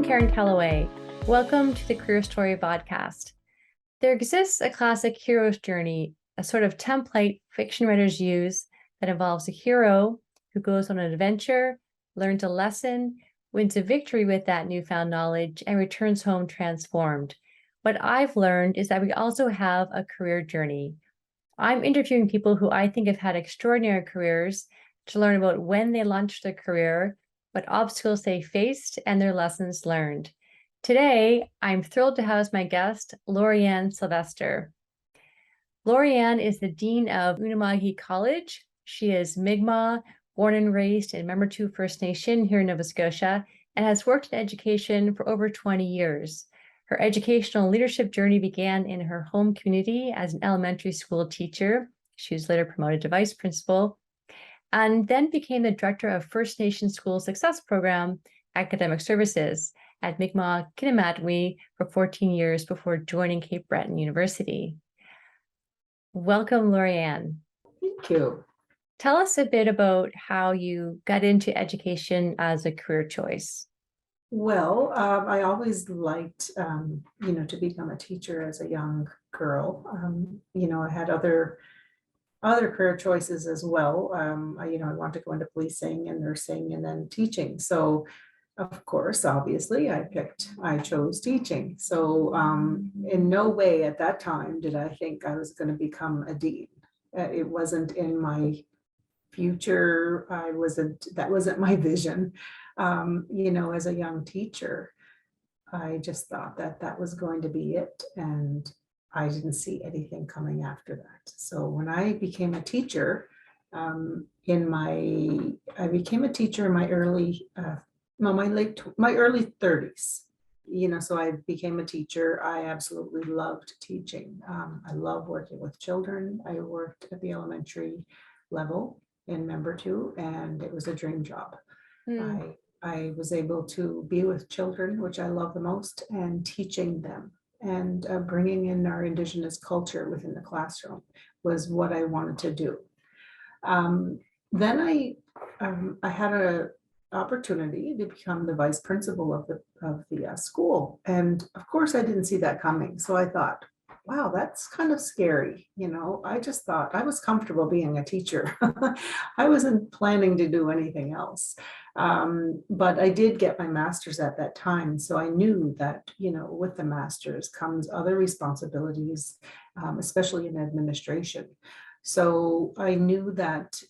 Karen Calloway. Welcome to the Career Story Vodcast. There exists a classic hero's journey, a sort of template fiction writers use that involves a hero who goes on an adventure, learns a lesson, wins a victory with that newfound knowledge, and returns home transformed. What I've learned is that we also have a career journey. I'm interviewing people who I think have had extraordinary careers to learn about when they launched their career, what obstacles they faced, and their lessons learned. Today, I'm thrilled to house my guest, Laurianne Sylvester. Laurianne is the Dean of Unama'ki College. She is Mi'kmaq, born and raised in Membertou First Nation here in Nova Scotia, and has worked in education for over 20 years. Her educational leadership journey began in her home community as an elementary school teacher. She was later promoted to vice principal, and then became the director of First Nation School Success Program Academic Services at Mi'kmaq for 14 years before joining Cape Breton University. Welcome, Laurianne. Thank you. Tell us a bit about how you got into education as a career choice. Well, I always liked, to become a teacher as a young girl. I had other career choices as well. I wanted to go into policing and nursing and then teaching. So, of course, obviously, I chose teaching. So, in no way at that time did I think I was going to become a dean. It wasn't in my future. That wasn't my vision. As a young teacher, I just thought that was going to be it. And I didn't see anything coming after that. So when I became a teacher, I became a teacher in my early 30s. So I became a teacher. I absolutely loved teaching. I love working with children. I worked at the elementary level in Membertou, and it was a dream job. I was able to be with children, which I love the most, and teaching them and bringing in our Indigenous culture within the classroom was what I wanted to do. Then I had an opportunity to become the vice principal of the school, and of course I didn't see that coming. So I thought, wow, that's kind of scary. I just thought I was comfortable being a teacher. I wasn't planning to do anything else. But I did get my master's at that time. So I knew that, with the master's comes other responsibilities, especially in administration. So I knew that,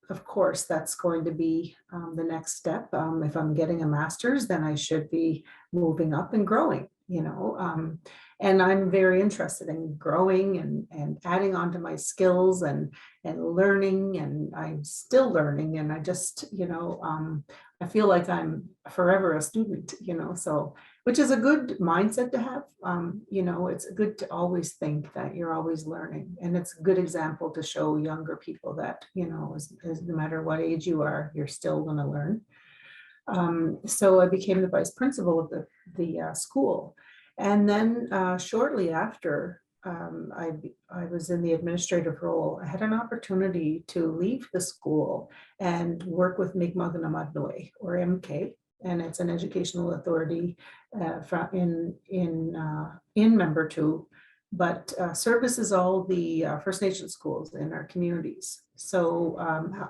of course, that's going to be the next step. If I'm getting a master's, then I should be moving up and growing, and I'm very interested in growing and adding on to my skills and learning, and I'm still learning. And I just, I feel like I'm forever a student, so, which is a good mindset to have. It's good to always think that you're always learning. And it's a good example to show younger people that, as no matter what age you are, you're still going to learn. So I became the vice principal of the school. And then shortly after I was in the administrative role, I had an opportunity to leave the school and work with Mi'kmaq or MK, and it's an educational authority in Membertou, but services all the First Nation schools in our communities. So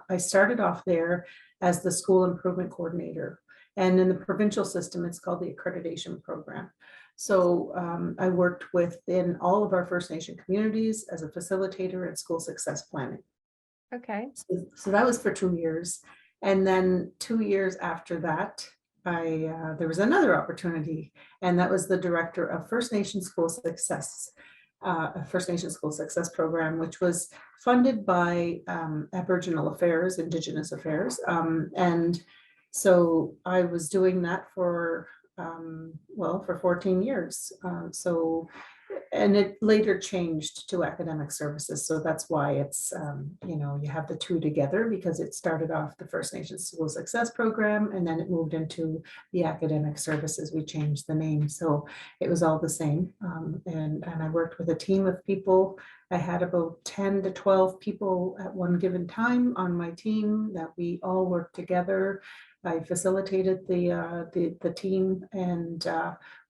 I started off there as the school improvement coordinator, and in the provincial system, it's called the accreditation program. So I worked within all of our First Nation communities as a facilitator in school success planning. Okay. So that was for 2 years. And then 2 years after that, there was another opportunity, and that was the director of First Nation School Success, First Nation School Success Program, which was funded by Aboriginal Affairs, Indigenous Affairs. And so I was doing that for 14 years. So and it later changed to academic services. So that's why it's, you have the two together, because it started off the First Nations School Success Program, and then it moved into the academic services. We changed the name. So it was all the same. And I worked with a team of people. I had about 10 to 12 people at one given time on my team that we all worked together. I facilitated the team, and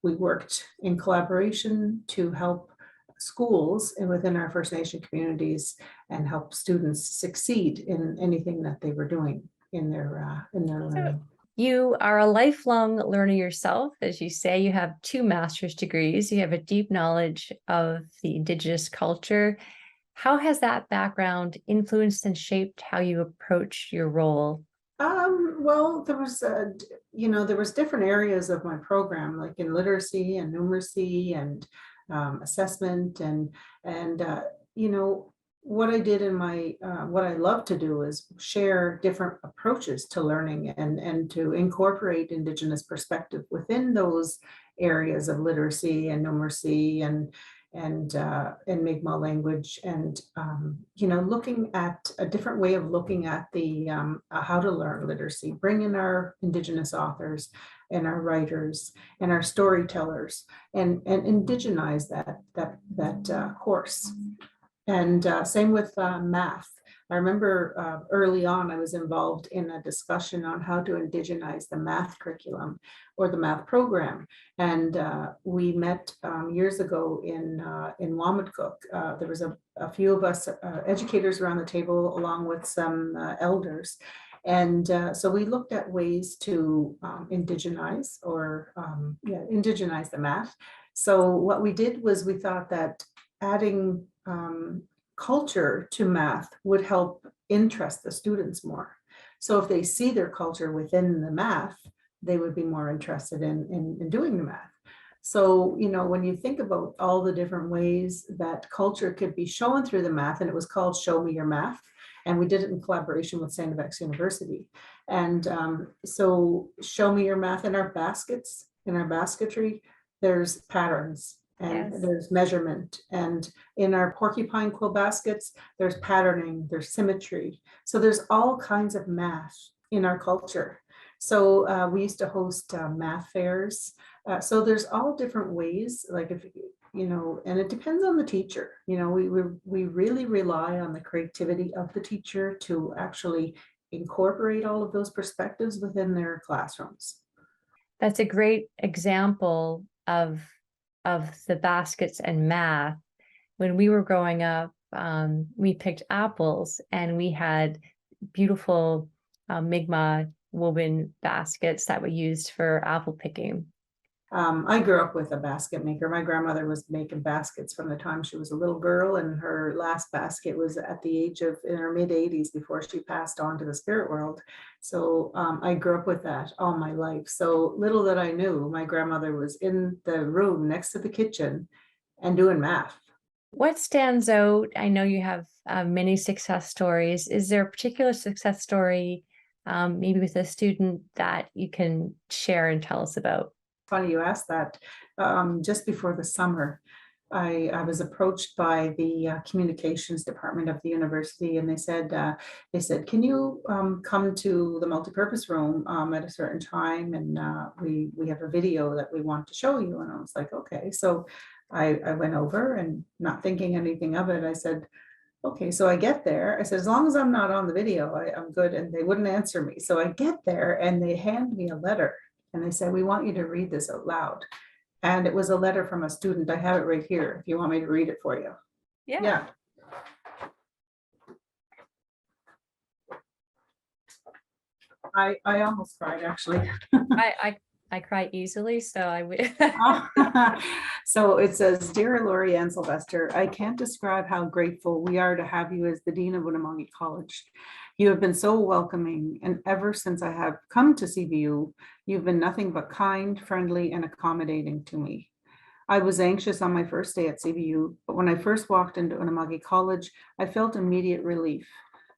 we worked in collaboration to help schools and within our First Nation communities and help students succeed in anything that they were doing in their learning. You are a lifelong learner yourself. As you say, you have 2 master's degrees. You have a deep knowledge of the Indigenous culture. How has that background influenced and shaped how you approach your role? Well, there was different areas of my program, like in literacy and numeracy and assessment, and what I did in my what I love to do is share different approaches to learning and to incorporate Indigenous perspective within those areas of literacy and numeracy and Mi'kmaq language, and looking at a different way of looking at the how to learn literacy, bring in our Indigenous authors and our writers and our storytellers, and indigenize that course. And same with math. I remember early on, I was involved in a discussion on how to indigenize the math curriculum or the math program. And we met years ago in Wamatcook. There was a few of us educators around the table, along with some elders. And so we looked at ways to indigenize the math. So what we did was we thought that adding culture to math would help interest the students more. So if they see their culture within the math, they would be more interested in doing the math. So, when you think about all the different ways that culture could be shown through the math, and it was called Show Me Your Math, and we did it in collaboration with St. FX University. And so Show Me Your Math in our baskets, in our basketry, there's patterns. And Yes. there's measurement, and in our porcupine quill baskets, there's patterning, there's symmetry. So there's all kinds of math in our culture. So we used to host math fairs. So there's all different ways, like if, and it depends on the teacher. We really rely on the creativity of the teacher to actually incorporate all of those perspectives within their classrooms. That's a great example of the baskets and math. When we were growing up, we picked apples, and we had beautiful Mi'kmaq woven baskets that were used for apple picking. I grew up with a basket maker. My grandmother was making baskets from the time she was a little girl, and her last basket was at the age of in her mid-80s before she passed on to the spirit world. So I grew up with that all my life. So little that I knew, my grandmother was in the room next to the kitchen and doing math. What stands out? I know you have many success stories. Is there a particular success story, maybe with a student, that you can share and tell us about? Funny you asked that. Just before the summer, I was approached by the communications department of the university, and they said, can you come to the multipurpose room at a certain time, and we have a video that we want to show you. And I was like, okay. So I went over, and not thinking anything of it, I said, okay. So I get there. I said, as long as I'm not on the video, I'm good. And they wouldn't answer me. So I get there, and they hand me a letter. And they said, we want you to read this out loud. And it was a letter from a student. I have it right here if you want me to read it for you. Yeah. I almost cried, actually. I cry easily, so I would. So it says, Dear Laurianne Sylvester, I can't describe how grateful we are to have you as the Dean of Unama'ki College. You have been so welcoming, and ever since I have come to CBU, you've been nothing but kind, friendly, and accommodating to me. I was anxious on my first day at CBU, but when I first walked into Unama'ki College, I felt immediate relief.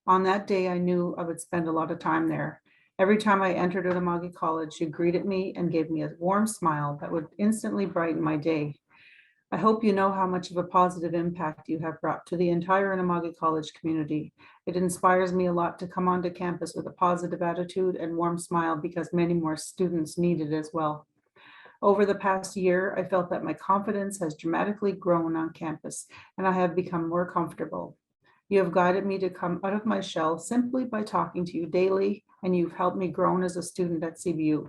On that day, I knew I would spend a lot of time there. Every time I entered Unama'ki College, you greeted me and gave me a warm smile that would instantly brighten my day. I hope you know how much of a positive impact you have brought to the entire Unama'ki College community. It inspires me a lot to come onto campus with a positive attitude and warm smile because many more students need it as well. Over the past year, I felt that my confidence has dramatically grown on campus and I have become more comfortable. You have guided me to come out of my shell simply by talking to you daily, and you've helped me grow as a student at CBU.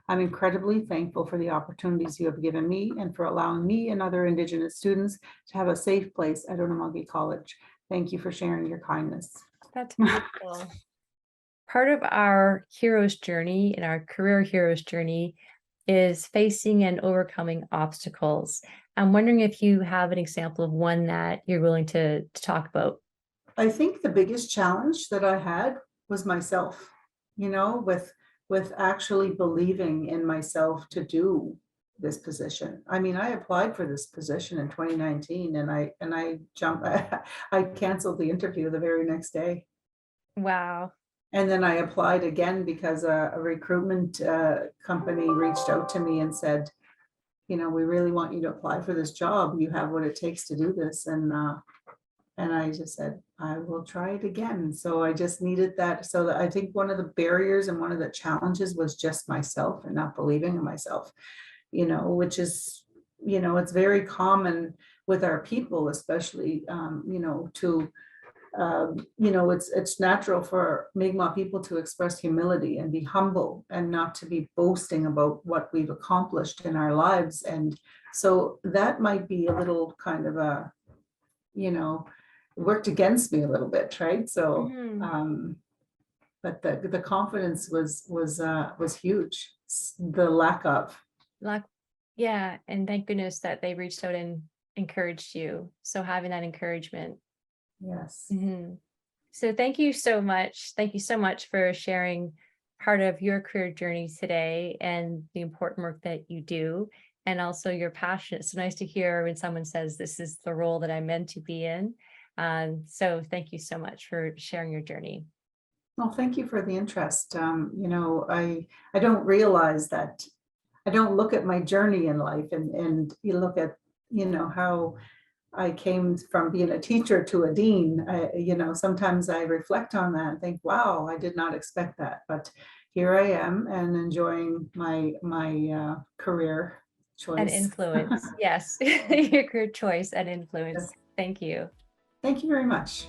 I'm incredibly thankful for the opportunities you have given me and for allowing me and other Indigenous students to have a safe place at Unama'ki College. Thank you for sharing your kindness. That's beautiful. Part of our hero's journey and our career hero's journey is facing and overcoming obstacles. I'm wondering if you have an example of one that you're willing to talk about. I think the biggest challenge that I had was myself, with actually believing in myself to do this position. I mean, I applied for this position in 2019 and I jumped, I canceled the interview the very next day. Wow. And then I applied again because a recruitment company reached out to me and said, we really want you to apply for this job. You have what it takes to do this. And I just said, I will try it again. So I just needed that. So I think one of the barriers and one of the challenges was just myself and not believing in myself, which is, it's very common with our people, especially, it's natural for Mi'kmaq people to express humility and be humble and not to be boasting about what we've accomplished in our lives. And so that might be a little kind of a, worked against me a little bit, right? So, but the confidence was huge. The lack of. Yeah, and thank goodness that they reached out and encouraged you. So having that encouragement. Yes. So thank you so much. Thank you so much for sharing part of your career journey today and the important work that you do, and also your passion. It's so nice to hear when someone says, this is the role that I'm meant to be in. So thank you so much for sharing your journey. Well, thank you for the interest. I don't realize that I don't look at my journey in life and you look at, how I came from being a teacher to a dean. Sometimes I reflect on that and think, wow, I did not expect that. But here I am and enjoying my career choice. And influence. Yes, your career choice and influence. Yes. Thank you. Thank you very much.